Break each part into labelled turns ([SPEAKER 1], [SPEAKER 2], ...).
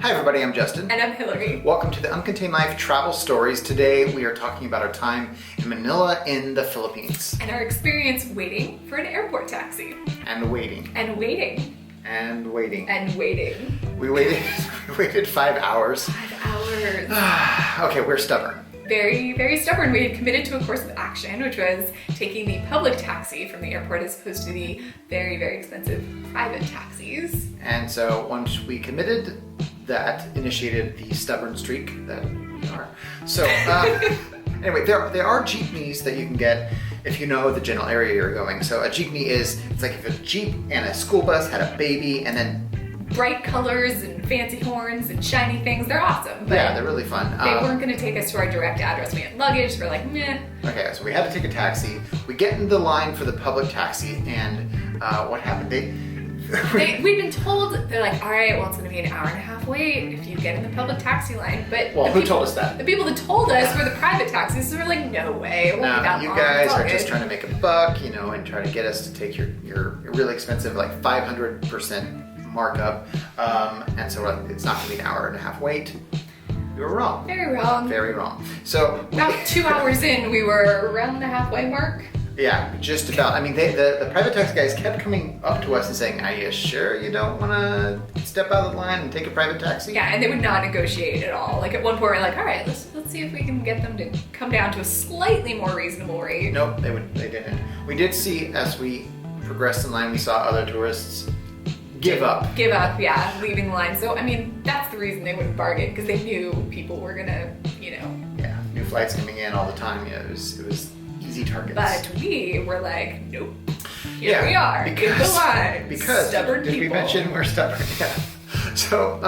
[SPEAKER 1] Hi everybody, I'm Justin.
[SPEAKER 2] And I'm Hillary.
[SPEAKER 1] Welcome to the Uncontained Life Travel Stories. Today we are talking about our time in Manila in the Philippines.
[SPEAKER 2] And our experience waiting for an airport taxi.
[SPEAKER 1] And waiting.
[SPEAKER 2] And waiting.
[SPEAKER 1] And waiting.
[SPEAKER 2] And waiting.
[SPEAKER 1] We waited 5 hours.
[SPEAKER 2] 5 hours.
[SPEAKER 1] Okay, we're stubborn.
[SPEAKER 2] Very, very stubborn. We had committed to a course of action, which was taking the public taxi from the airport as opposed to the very, very expensive private taxis.
[SPEAKER 1] And so once we committed, that initiated the stubborn streak that we are. So anyway, there are jeepneys that you can get if you know the general area you're going. So a jeepney it's like if a jeep and a school bus had a baby and then
[SPEAKER 2] bright colors and fancy horns and shiny things. They're awesome. But
[SPEAKER 1] yeah, they're really fun.
[SPEAKER 2] They weren't going to take us to our direct address. We had luggage. We're like, meh.
[SPEAKER 1] Okay, so we had to take a taxi. We get in the line for the public taxi, and what happened?
[SPEAKER 2] We'd been told, they're like, all right, well, it's going to be an hour and a half wait if you get in the public taxi line. But
[SPEAKER 1] who told us that?
[SPEAKER 2] The people that told us were the private taxis, so we're like, no way, it won't be that
[SPEAKER 1] you
[SPEAKER 2] long.
[SPEAKER 1] guys are just trying to make a buck, and try to get us to take your really expensive, like 500% markup. And so we're like, it's not going to be an hour and a half wait. We were wrong.
[SPEAKER 2] Very wrong.
[SPEAKER 1] Very wrong. So
[SPEAKER 2] about 2 hours in, we were around the halfway mark.
[SPEAKER 1] Yeah, just about. I mean, the private taxi guys kept coming up to us and saying, are you sure you don't want to step out of the line and take a private taxi?
[SPEAKER 2] Yeah, and they would not negotiate at all. Like at one point, we're like, all right, let's see if we can get them to come down to a slightly more reasonable rate.
[SPEAKER 1] Nope, they didn't. We did see, as we progressed in line, we saw other tourists give up,
[SPEAKER 2] yeah, leaving the line. So, I mean, that's the reason they wouldn't bargain, because they knew people were gonna,
[SPEAKER 1] Yeah, new flights coming in all the time. Yeah, it was easy targets.
[SPEAKER 2] But we were like, nope. Here we are, in the line.
[SPEAKER 1] Because
[SPEAKER 2] stubborn
[SPEAKER 1] did
[SPEAKER 2] people.
[SPEAKER 1] we mention we're stubborn? Yeah. So,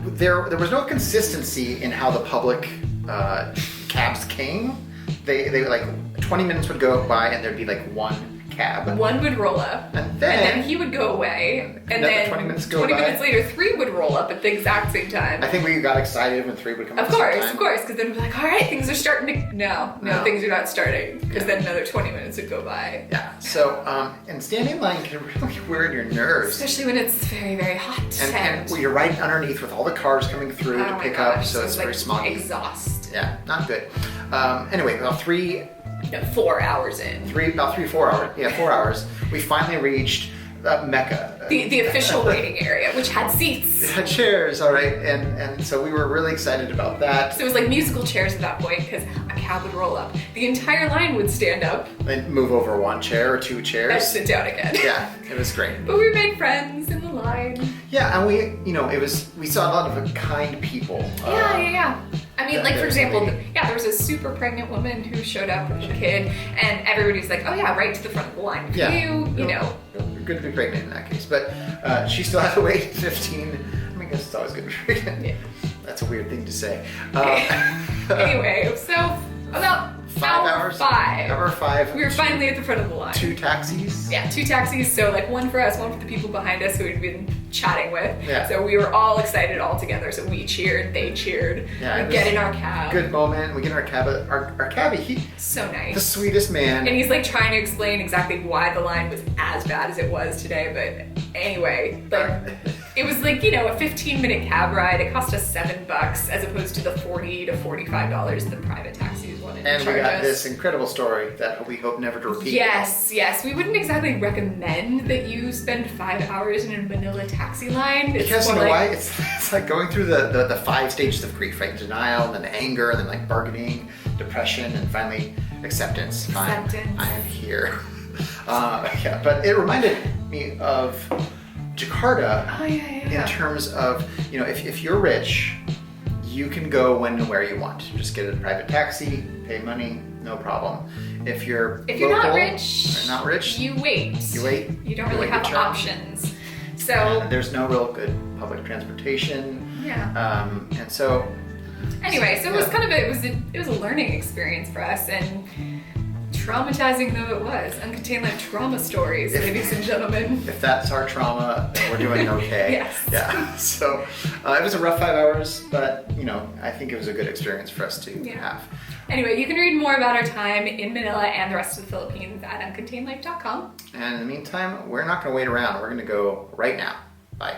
[SPEAKER 1] there was no consistency in how the public cabs came. They like 20 minutes would go by and there'd be like one cab.
[SPEAKER 2] One would roll up,
[SPEAKER 1] and then
[SPEAKER 2] he would go away, and then
[SPEAKER 1] 20 minutes
[SPEAKER 2] later, 3 would roll up at the exact same time.
[SPEAKER 1] I think we got excited when 3 would come.
[SPEAKER 2] Of course, because then we're like, all right, things are starting to. No, things are not starting, because then another 20 minutes would go by.
[SPEAKER 1] Yeah. So, and standing in line can really wear your nerves,
[SPEAKER 2] especially when it's very, very hot.
[SPEAKER 1] And you're right underneath with all the cars coming through to pick up, so it's very smoggy.
[SPEAKER 2] Exhaust.
[SPEAKER 1] Yeah, not good. Anyway, about
[SPEAKER 2] 4 hours in.
[SPEAKER 1] 4 hours. Yeah, 4 hours. We finally reached Mecca.
[SPEAKER 2] The official waiting area, which had seats.
[SPEAKER 1] It had chairs, all right, and so we were really excited about that.
[SPEAKER 2] So it was like musical chairs at that point, because a cab would roll up. The entire line would stand up.
[SPEAKER 1] And move over 1 chair or 2 chairs.
[SPEAKER 2] And sit down again.
[SPEAKER 1] Yeah, it was great.
[SPEAKER 2] But we made friends in the line.
[SPEAKER 1] Yeah, and we saw a lot of kind people.
[SPEAKER 2] Yeah. I mean, like, for example, there was a super pregnant woman who showed up with a kid, and everybody's like, oh yeah, right to the front of the line.
[SPEAKER 1] You're good to be pregnant in that case. But she still had to wait 15. I mean, I guess it's always good to be pregnant. Yeah. That's a weird thing to say.
[SPEAKER 2] Anyway, so about
[SPEAKER 1] 5 hours. Hour 5.
[SPEAKER 2] We were finally at the front of the line.
[SPEAKER 1] 2 taxis.
[SPEAKER 2] Yeah, 2 taxis. So like one for us, one for the people behind us who we'd been chatting with.
[SPEAKER 1] Yeah.
[SPEAKER 2] So we were all excited all together. So we cheered, they cheered.
[SPEAKER 1] Yeah,
[SPEAKER 2] we get in our cab.
[SPEAKER 1] Good moment. We get in our cab. Our cabbie,
[SPEAKER 2] so nice.
[SPEAKER 1] The sweetest man.
[SPEAKER 2] And he's like trying to explain exactly why the line was as bad as it was today. But anyway, like it was like, a 15-minute cab ride. It cost us $7 as opposed to the $40 to $45 the private taxis wanted to charge us.
[SPEAKER 1] And we got this incredible story that we hope never to repeat.
[SPEAKER 2] Yes. We wouldn't exactly recommend that you spend 5 hours in a Manila taxi line.
[SPEAKER 1] Because you know why? It's like going through the 5 stages of grief, right? Denial, and then anger, and then like bargaining, depression, and finally acceptance. Fine, I am here. But it reminded me of Jakarta.
[SPEAKER 2] Oh, yeah.
[SPEAKER 1] In terms of, if you're rich, you can go when and where you want. Just get a private taxi, pay money, no problem. If you're
[SPEAKER 2] not rich,
[SPEAKER 1] you
[SPEAKER 2] wait. You don't really have options. So
[SPEAKER 1] there's no real good public transportation.
[SPEAKER 2] Yeah.
[SPEAKER 1] And so.
[SPEAKER 2] Anyway, so it was kind of it was a learning experience for us, and traumatizing though it was. Uncontained Life trauma stories, ladies and gentlemen.
[SPEAKER 1] If that's our trauma, then we're doing okay.
[SPEAKER 2] Yes.
[SPEAKER 1] Yeah. So it was a rough 5 hours, but I think it was a good experience for us to have.
[SPEAKER 2] Anyway, you can read more about our time in Manila and the rest of the Philippines at uncontainedlife.com.
[SPEAKER 1] And in the meantime, we're not going to wait around. We're going to go right now. Bye.